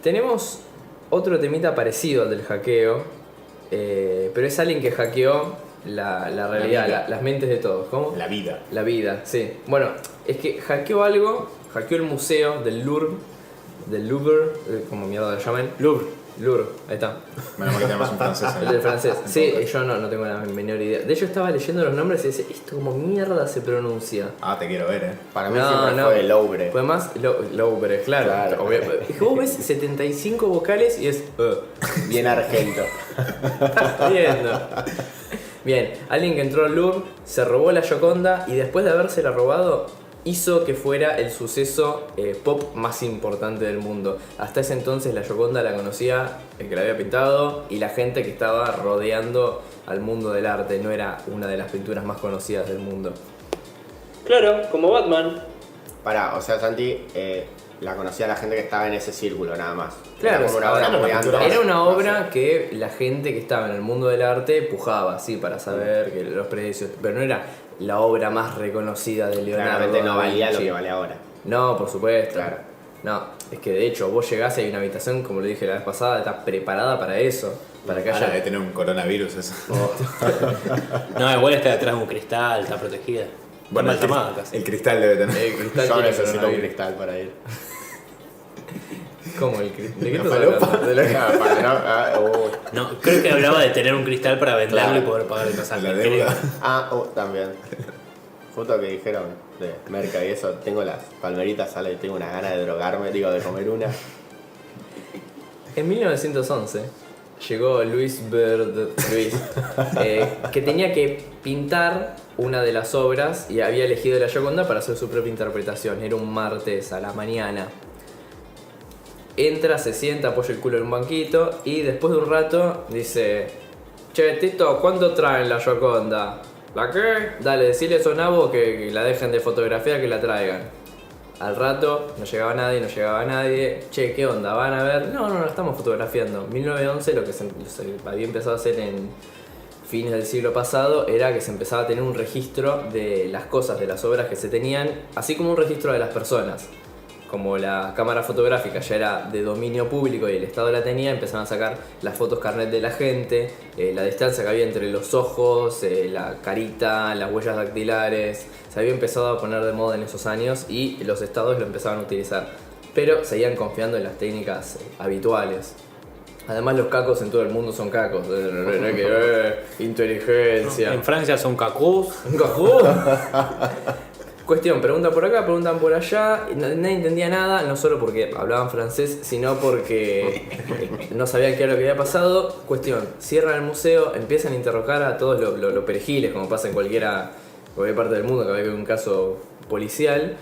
Tenemos otro temita parecido al del hackeo, pero es alguien que hackeó la realidad, las mentes de todos. ¿Cómo? La vida. La vida, sí. Bueno, es que hackeó el museo del Louvre, como mierda lo llaman. Louvre, ahí está. Menos mal que tenemos un francés ahí. El del francés. Sí, yo no tengo la menor idea. De hecho estaba leyendo los nombres y decía, esto como mierda se pronuncia. Ah, te quiero ver, Para mí siempre fue el Louvre. Fue más Louvre, claro. Es que vos ves 75 vocales y es... Bien argento. Estás viendo. Bien, alguien que entró al Louvre, se robó la Gioconda y después de habérsela robado, hizo que fuera el suceso pop más importante del mundo. Hasta ese entonces la Gioconda la conocía el que la había pintado y la gente que estaba rodeando al mundo del arte. No era una de las pinturas más conocidas del mundo. Claro, como Batman. Pará, o sea, Santi la conocía la gente que estaba en ese círculo nada más. Claro, era como una obra muy antes. era una obra que la gente que estaba en el mundo del arte pujaba, sí, para saber que los precios, pero no era la obra más reconocida de Leonardo. Claramente no valía da Vinci. lo que vale ahora. No, por supuesto. Claro. No, es que de hecho vos llegás y hay una habitación, como lo dije la vez pasada, está preparada para eso. Para que Ahora haya... debe tener un coronavirus eso. No, igual está detrás de un cristal, está protegida. Bueno, Mal tomada casi. el cristal debe tener. El cristal Yo tiene necesito un coronavirus. cristal para ir. ¿Cómo el cristal? ¿De qué Una estás falopa. hablando? De la... No, creo que hablaba de tener un cristal para venderlo Claro. y poder pagar el pasaje. La creo. deuda. También. Justo que dijeron de Merca y eso, tengo las palmeritas sale y tengo una gana de drogarme, digo, de comer una. En 1911 llegó Luis que tenía que pintar una de las obras y había elegido la Gioconda para hacer su propia interpretación. Era un martes a la mañana. Entra, se sienta, apoya el culo en un banquito y después de un rato dice: Che, Tito, ¿cuánto traen la Gioconda? ¿La qué? Dale, decile a esos nabos que la dejen de fotografiar, que la traigan. Al rato no llegaba nadie. Che, ¿qué onda? ¿Van a ver? No, la estamos fotografiando. 1911 lo que se había empezado a hacer en fines del siglo pasado era que se empezaba a tener un registro de las cosas, de las obras que se tenían, así como un registro de las personas. Como la cámara fotográfica ya era de dominio público y el Estado la tenía, empezaron a sacar las fotos carnet de la gente, la distancia que había entre los ojos, la carita, las huellas dactilares. Se había empezado a poner de moda en esos años y los estados lo empezaban a utilizar. Pero seguían confiando en las técnicas habituales. Además los cacos en todo el mundo son cacos. Inteligencia. En Francia son cacús. ¿Un cajú? Cuestión, preguntan por acá, preguntan por allá, nadie entendía nada, no solo porque hablaban francés, sino porque no sabían qué era lo que había pasado. Cuestión, cierran el museo, empiezan a interrogar a todos los perejiles, como pasa en cualquier parte del mundo, que hay un caso policial.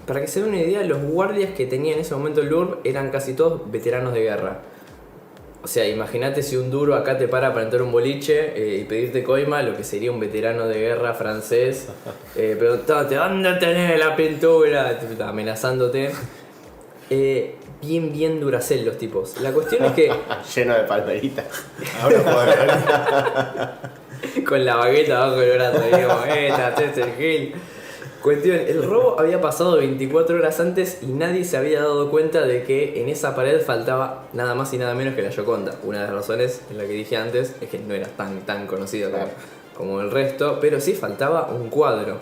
Para que se den una idea, los guardias que tenía en ese momento el Louvre eran casi todos veteranos de guerra. O sea, imagínate si un duro acá te para entrar a un boliche y pedirte coima, lo que sería un veterano de guerra francés, preguntándote, ¿dónde tenés la pintura? Amenazándote. Bien Duracell los tipos. La cuestión es que... Lleno de palmeritas. Ahora joder. con la bagueta abajo del brazo, digamos, este es el Gil. Cuestión, el robo había pasado 24 horas antes y nadie se había dado cuenta de que en esa pared faltaba nada más y nada menos que la Gioconda. Una de las razones, en la que dije antes, es que no era tan conocido como el resto, pero sí faltaba un cuadro.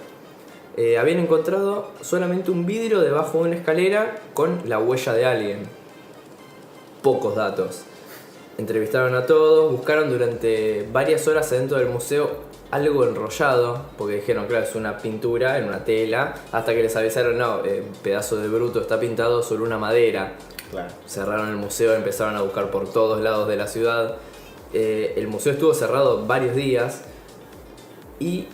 Habían encontrado solamente un vidrio debajo de una escalera con la huella de alguien. Pocos datos. Entrevistaron a todos, buscaron durante varias horas adentro del museo algo enrollado, porque dijeron, claro, es una pintura en una tela, hasta que les avisaron, no, pedazo de bruto, está pintado sobre una madera. Claro. Cerraron el museo, empezaron a buscar por todos lados de la ciudad. El museo estuvo cerrado varios días y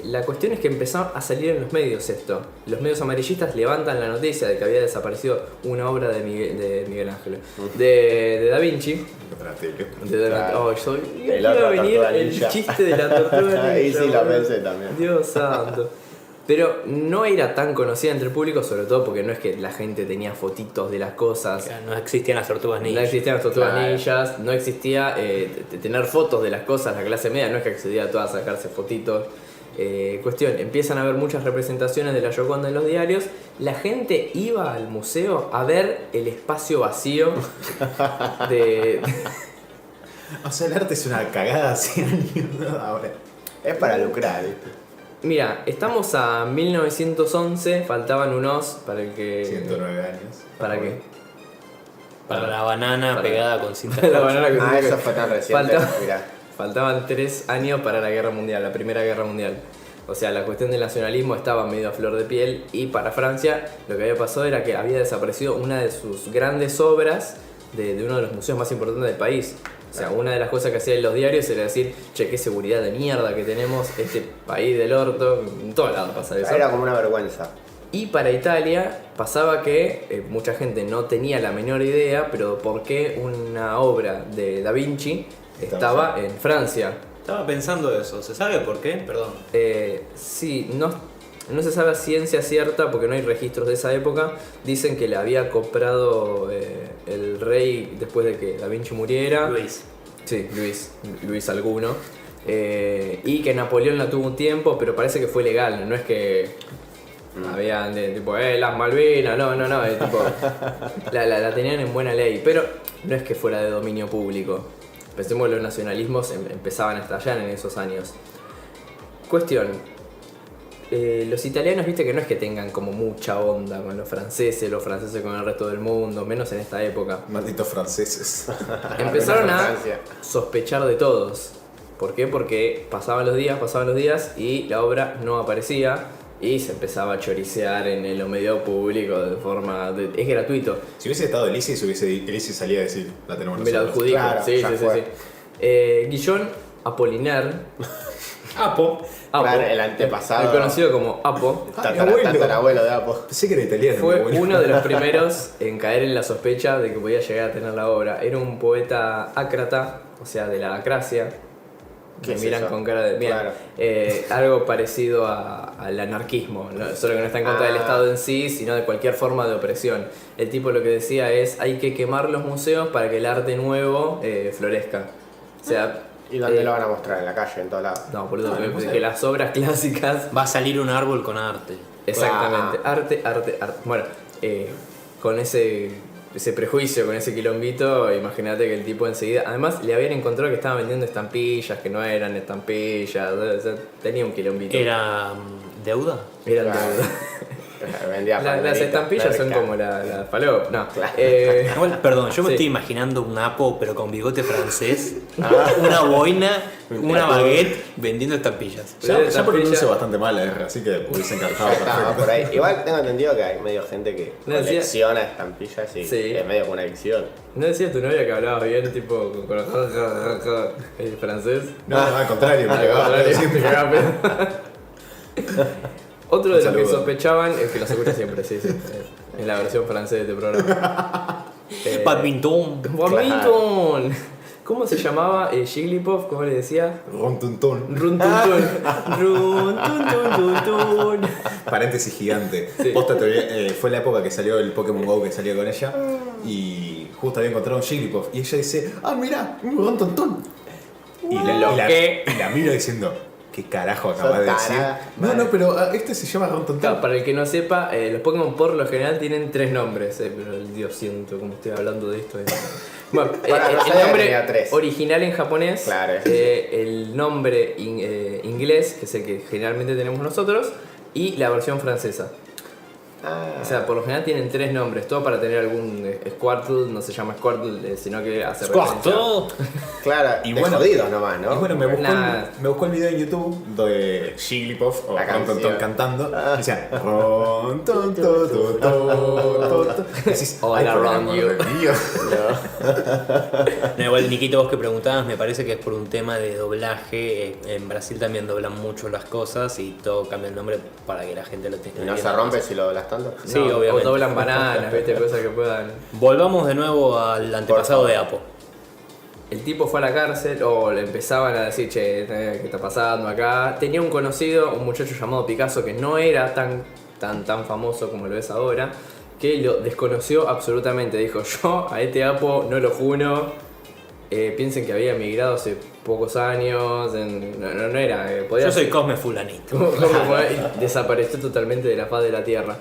la cuestión es que empezó a salir en los medios esto. Los medios amarillistas levantan la noticia de que había desaparecido una obra de Miguel Ángel, de Da Vinci. Claro. Iba a venir el ninja. chiste de la tortuga Ahí ninja, sí lo boludo. pensé también. Dios santo. Pero no era tan conocida entre el público, sobre todo porque no es que la gente tenía fotitos de las cosas. No existían las tortugas No ninja. existían las tortugas Claro. ninjas, no existía tener fotos de las cosas, la clase media no es que accedía a todas a sacarse fotitos. Cuestión, empiezan a haber muchas representaciones de la Gioconda en los diarios. La gente iba al museo a ver el espacio vacío de... O sea, el arte es una cagada hace años, ¿no? Ahora. Es para lucrar, ¿viste? Mira, estamos a 1911, faltaban unos para el que... 109 años. ¿Para qué? Para la banana Para- pegada con cinta. La banana que se- Eso fue tan reciente. Falta- Mirá. Faltaban 3 años para la guerra mundial, la primera guerra mundial. O sea, la cuestión del nacionalismo estaba medio a flor de piel y para Francia lo que había pasado era que había desaparecido una de sus grandes obras de uno de los museos más importantes del país. O sea, una de las cosas que hacían los diarios era decir, che, qué seguridad de mierda que tenemos, este país del orto, en todos lados pasa eso. Era como una vergüenza. Y para Italia pasaba que mucha gente no tenía la menor idea, pero por qué una obra de Da Vinci estaba en Francia. Estaba pensando eso. ¿Se sabe por qué? Perdón. Sí, no se sabe a ciencia cierta porque no hay registros de esa época. Dicen que la había comprado el rey después de que Da Vinci muriera. Luis. Sí, Luis alguno. Y que Napoleón la tuvo un tiempo, pero parece que fue legal, no es que habían tipo, las Malvinas, no, tipo, la tenían en buena ley, pero no es que fuera de dominio público. Pensemos que los nacionalismos empezaban a estallar en esos años. Cuestión, los italianos, viste que no es que tengan como mucha onda con los franceses con el resto del mundo, menos en esta época. Malditos franceses. Empezaron a Francia. sospechar de todos. ¿Por qué? Porque pasaban los días y la obra no aparecía y se empezaba a choricear en el medio público de forma... es gratuito. Si hubiese estado Elise, Elise salía a decir, la tenemos Me la nosotros. adjudico. Claro, sí, ya sí, sí, fue. sí. Guillón Apolinar, Apo. Claro, el antepasado. conocido como Apo, Tatarabuelo de Apo. Pensé que era italiano. fue mi abuelo. uno de los primeros en caer en la sospecha de que podía llegar a tener la obra. Era un poeta ácrata, o sea, de la acracia. ¿Qué Me es miran eso? con cara de... Bien, Claro. algo parecido al anarquismo, ¿no? Solo que no está en contra del Estado en sí, sino de cualquier forma de opresión. El tipo lo que decía es, hay que quemar los museos para que el arte nuevo florezca. O sea... ¿Y dónde lo van a mostrar? En la calle, en todos lados. No, por eso que las obras clásicas... Va a salir un árbol con arte. Exactamente, arte. Bueno, con ese prejuicio, con ese quilombito, imagínate que el tipo enseguida... Además, le habían encontrado que estaba vendiendo estampillas, que no eran estampillas, o sea, tenía un quilombito. ¿Era deuda? Eran Claro. deuda. Vendía Las palmeritas, estampillas son merca. como la falopa. No. Claro. Igual, perdón, yo me Sí. estoy imaginando un Apo, pero con bigote francés, una boina, una baguette vendiendo estampillas. Ya por Estampilla. el uso bastante mal la R, así que hubiese encajado Estaba perfecto. por ahí. Igual tengo entendido que hay medio gente que No decía- colecciona estampillas y Sí. es medio como una adicción. ¿No decías tu novia que hablabas bien, tipo, con el francés? No, al contrario, me Al cagaba contrario, pedo siempre. te cagaba pedo. Otro de Un los que saludo. sospechaban, es que lo escucha siempre, sí. En la versión francesa de este programa. Badminton. Badminton. ¿Cómo se llamaba Jigglypuff? ¿Cómo le decía? Rontuntún. Run tun tun. Run tun tun tun tun. Paréntesis gigante. Sí. Posta, fue la época que salió el Pokémon GO que salió con ella. Y justo había encontrado un Jigglypuff. Y ella dice, mirá, un Rontuntún. Y la miro diciendo, ¿qué carajo acabas de Sos decir? tarada. No, pero este se llama Rontuntún. Claro, para el que no sepa, los Pokémon por lo general tienen 3 nombres. Pero Dios siento como estoy hablando de esto. Bueno, Para, no el sabía que nombre tenía 3. original en japonés, Claro. el nombre inglés, que es el que generalmente tenemos nosotros, y la versión francesa. O sea, por lo general tienen 3 nombres, todo para tener algún Squirtle, no se llama Squirtle, sino que hace referencia. Claro, Y de bueno, jodidos nomás, ¿no? Y bueno, me Nah. buscó el video en YouTube de Jigglypuff o La Rontuntún canción. cantando. Y decía, Rontuntún. Decís, All "Ay, por el around amor you". de Dios. No, igual, Niquito, vos que preguntabas, me parece que es por un tema de doblaje. En Brasil también doblan mucho las cosas y todo cambia el nombre para que la gente lo tenga. ¿Y no se rompe si lo doblas tanto? Sí, No, obviamente. O doblan bananas, ¿viste? Cosas que puedan. Volvamos de nuevo al antepasado de Apo. El tipo fue a la cárcel o le empezaban a decir, che, ¿qué está pasando acá? Tenía un conocido, un muchacho llamado Picasso, que no era tan famoso como lo es ahora, que lo desconoció absolutamente. Dijo, yo a este Apo no lo juno, Piensen que había emigrado hace pocos años, no era... podía Yo soy ser- Cosme Fulanito. y desapareció totalmente de la faz de la Tierra.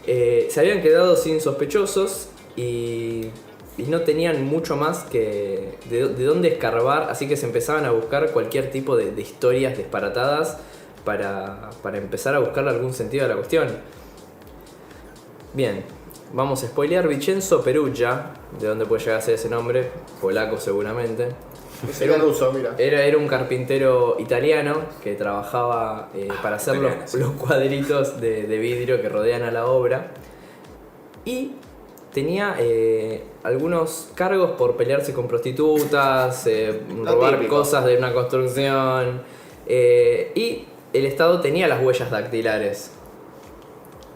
Se habían quedado sin sospechosos y no tenían mucho más que de dónde escarbar, así que se empezaban a buscar cualquier tipo de historias disparatadas para empezar a buscarle algún sentido a la cuestión. Bien, vamos a spoilear. Vincenzo Perugia, de dónde puede llegar a ser ese nombre, polaco seguramente. Ese era ruso, mira. Era un carpintero italiano que trabajaba para hacer italiano, sí. los cuadritos de vidrio que rodean a la obra. Y tenía algunos cargos por pelearse con prostitutas, robar típico. cosas de una construcción. Y el Estado tenía las huellas dactilares.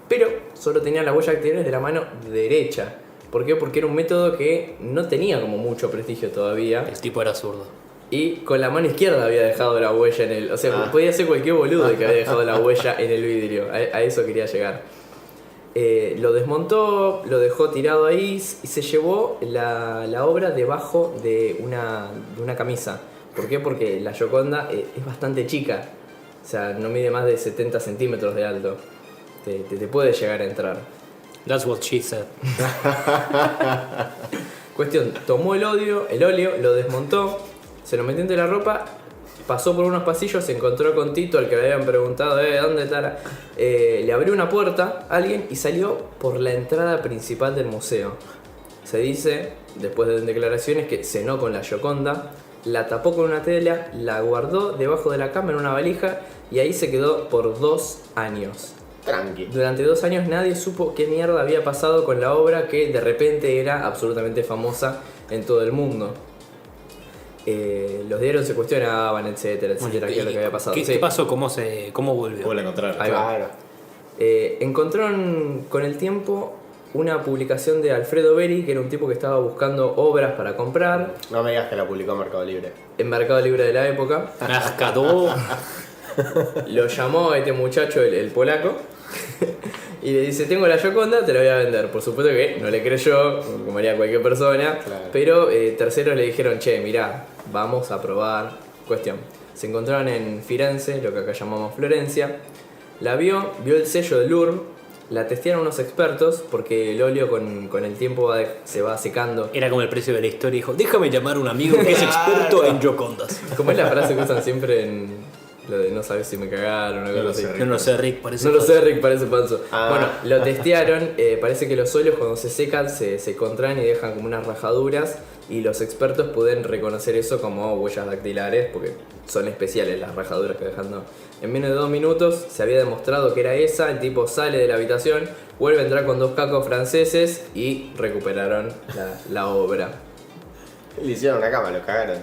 Pero solo tenía las huellas dactilares de la mano derecha. ¿Por qué? Porque era un método que no tenía como mucho prestigio todavía. El tipo era zurdo. Y con la mano izquierda había dejado la huella en el... O sea, podía ser cualquier boludo que había dejado la huella en el vidrio. A eso quería llegar. Lo desmontó, lo dejó tirado ahí y se llevó la obra debajo de una camisa. ¿Por qué? Porque la Gioconda es bastante chica. O sea, no mide más de 70 centímetros de alto. Te puede llegar a entrar. That's what she said. Cuestión, tomó el óleo, lo desmontó, se lo metió entre la ropa, pasó por unos pasillos, se encontró con Tito, al que le habían preguntado, ¿dónde está? Le abrió una puerta a alguien y salió por la entrada principal del museo. Se dice, después de declaraciones, que cenó con la Gioconda, la tapó con una tela, la guardó debajo de la cama en una valija y ahí se quedó por 2 años. Tranqui. Durante 2 años nadie supo qué mierda había pasado con la obra que de repente era absolutamente famosa en todo el mundo. Los diarios se cuestionaban, etcétera, etcétera, qué es lo que había pasado. ¿Qué, Sí. qué pasó? ¿Cómo volvió? ¿Cómo la encontraron? Ahí va. Claro. Encontraron con el tiempo una publicación de Alfredo Beri, que era un tipo que estaba buscando obras para comprar No me digas que la publicó Mercado Libre. en Mercado Libre de la época. Rascadó. Lo llamó a este muchacho, el polaco, y le dice, tengo la Gioconda, te la voy a vender. Por supuesto que no le creyó, como haría cualquier persona, Claro. pero terceros le dijeron, che, mirá, vamos a probar. Cuestión, se encontraron en Firenze, lo que acá llamamos Florencia, la vio el sello del Louvre, la testearon unos expertos, porque el óleo con el tiempo se va secando. Era como el precio de la historia. Dijo, déjame llamar a un amigo que es experto en Giocondas. Como es la frase que usan siempre en lo de no sabes si me cagaron o algo lo así. sé. No lo sé, Rick, parece No lo falso. sé, Rick, parece falso. Ah. Bueno, lo testearon, parece que los óleos cuando se secan se contraen y dejan como unas rajaduras y los expertos pueden reconocer eso como huellas dactilares porque son especiales las rajaduras que dejan. ¿No? En menos de 2 minutos se había demostrado que era esa, el tipo sale de la habitación, vuelve a entrar con 2 cacos franceses y recuperaron la obra. Le hicieron una cama, lo cagaron.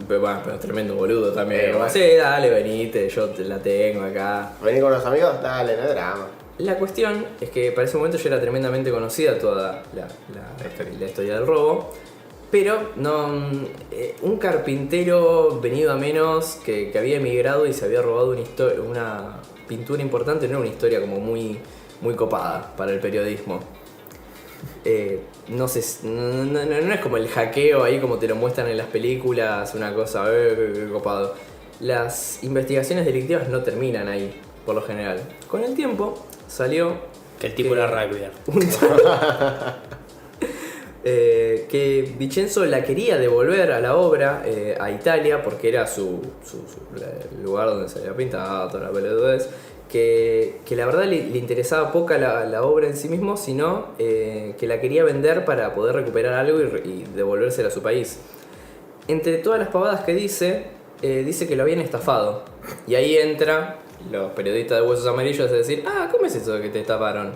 Pero tremendo boludo también. Como, Bueno. sí, dale, venite, yo te la tengo acá. ¿Vení con los amigos? Dale, no hay drama. La cuestión es que para ese momento ya era tremendamente conocida toda la historia del robo, pero no un carpintero venido a menos que había emigrado y se había robado una pintura importante, no era una historia como muy, muy copada para el periodismo. No sé, no es como el hackeo ahí como te lo muestran en las películas, una cosa qué copado. Las investigaciones delictivas no terminan ahí, por lo general. Con el tiempo salió Que el tipo era rugby. que Vincenzo la quería devolver a la obra a Italia porque era el lugar donde se había pintado toda la pelotudez. Que la verdad le interesaba poca la obra en sí mismo, sino que la quería vender para poder recuperar algo y devolvérsela a su país. Entre todas las pavadas que dice que lo habían estafado. Y ahí entra los periodistas de Huesos Amarillos a decir, ¿cómo es eso de que te estafaron?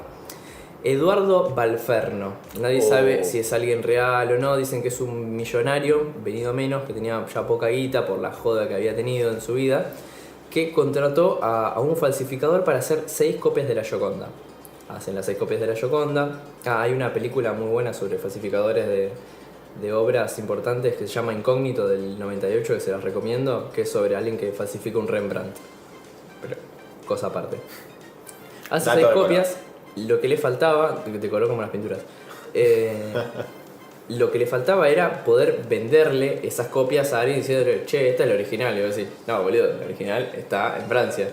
Eduardo Valferno. Nadie sabe si es alguien real o no. Dicen que es un millonario, venido a menos, que tenía ya poca guita por la joda que había tenido en su vida, que contrató a un falsificador para hacer 6 copias de la Gioconda. Hacen las 6 copias de la Gioconda. Hay una película muy buena sobre falsificadores de obras importantes que se llama Incógnito del 98, que se las recomiendo, que es sobre alguien que falsifica un Rembrandt. Pero, cosa aparte. Hace Dato 6 de copias, lo que le faltaba, te coló como las pinturas. lo que le faltaba era poder venderle esas copias a alguien diciéndole, che, esta es la original. Y vos decís, no, boludo, la original está en Francia.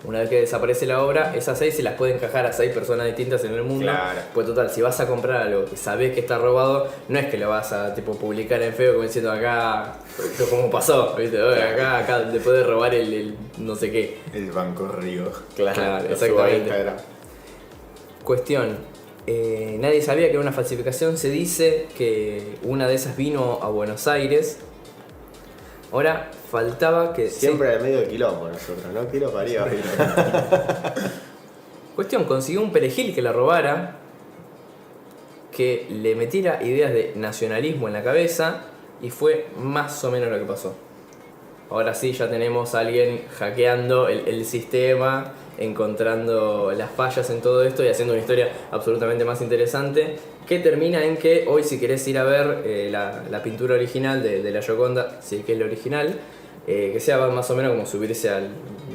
Una vez que desaparece la obra, esas 6 se las puede encajar a 6 personas distintas en el mundo. Claro. Pues total, si vas a comprar algo que sabés que está robado, no es que lo vas a tipo publicar en feo como diciendo acá, esto como pasó, ¿viste? Oye, acá después de robar el no sé qué. El Banco Río. Claro, lo exactamente. subo a Instagram. Cuestión, nadie sabía que era una falsificación. Se dice que una de esas vino a Buenos Aires. Ahora faltaba que... Siempre en medio de quilombo nosotros, ¿no? Quiero parió. Cuestión, consiguió un perejil que la robara, que le metiera ideas de nacionalismo en la cabeza, y fue más o menos lo que pasó. Ahora sí, ya tenemos a alguien hackeando el sistema, encontrando las fallas en todo esto y haciendo una historia absolutamente más interesante, que termina en que hoy, si querés ir a ver la pintura original de la Gioconda, sí que es la original, que sea más o menos como subirse a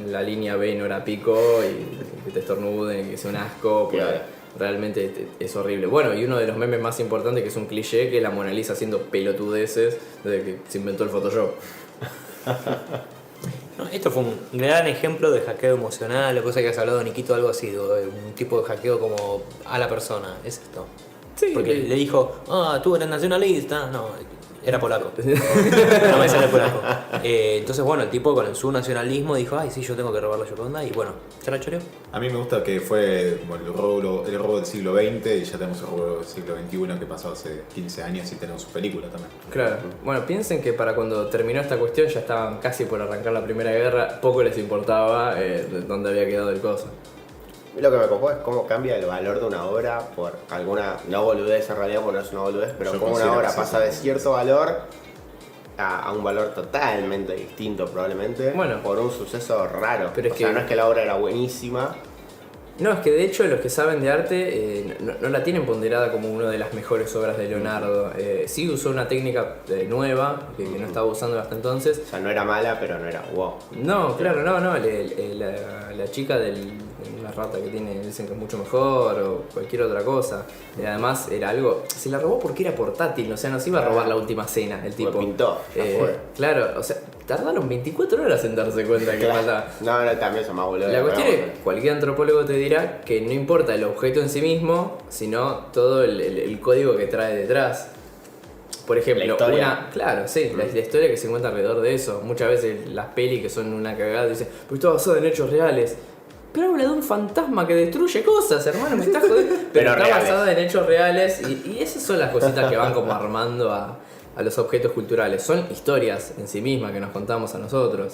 la línea B Nora Pico y que te estornuden y que sea un asco, porque Claro. realmente es horrible. Bueno, y uno de los memes más importantes, que es un cliché, que es la Mona Lisa haciendo pelotudeces desde que se inventó el Photoshop. No, esto fue un gran ejemplo de hackeo emocional, o cosa que has hablado, Nikito, algo así, de un tipo de hackeo como a la persona, es esto. Sí, Porque le dijo, tú eres nacionalista, no, era polaco. No me sale polaco. Entonces, bueno, el tipo con su nacionalismo dijo, ay, sí, yo tengo que robar la Gioconda, y bueno, se la choreó. A mí me gusta que fue como el robo del siglo XX y ya tenemos el robo del siglo XXI que pasó hace 15 años y tenemos su película también. Claro. Bueno, piensen que para cuando terminó esta cuestión ya estaban casi por arrancar la Primera Guerra, poco les importaba de dónde había quedado el coso. Lo que me copó es cómo cambia el valor de una obra por alguna, no boludez en realidad, porque no es una boludez, pero Yo como una considero obra que sí, pasa sí. de cierto valor a un valor totalmente distinto probablemente, Bueno. por un suceso raro. Pero es o sea, que- no es que la obra era buenísima. No, es que de hecho los que saben de arte no la tienen ponderada como una de las mejores obras de Leonardo. Sí usó una técnica nueva que no estaba usando hasta entonces. O sea, no era mala, pero no era wow. No, claro, no. La chica una rata que tiene, dicen que es mucho mejor o cualquier otra cosa. Y además era algo, se la robó porque era portátil, o sea, no se iba a robar la última cena el tipo. Lo pintó, ya fue. Claro, o sea, tardaron 24 horas en darse cuenta que Claro. faltaba. No, también son más boludos. La cuestión es, cualquier antropólogo te dirá que no importa el objeto en sí mismo, sino todo el código que trae detrás. Por ejemplo, La historia. claro, sí, la historia que se encuentra alrededor de eso. Muchas veces las pelis que son una cagada dicen, pero está basado en hechos reales. Pero habla de un fantasma que destruye cosas, hermano, me estás jodiendo. Pero está reales. basada en hechos reales y esas son las cositas que van como armando a los objetos culturales. Son historias en sí mismas que nos contamos a nosotros.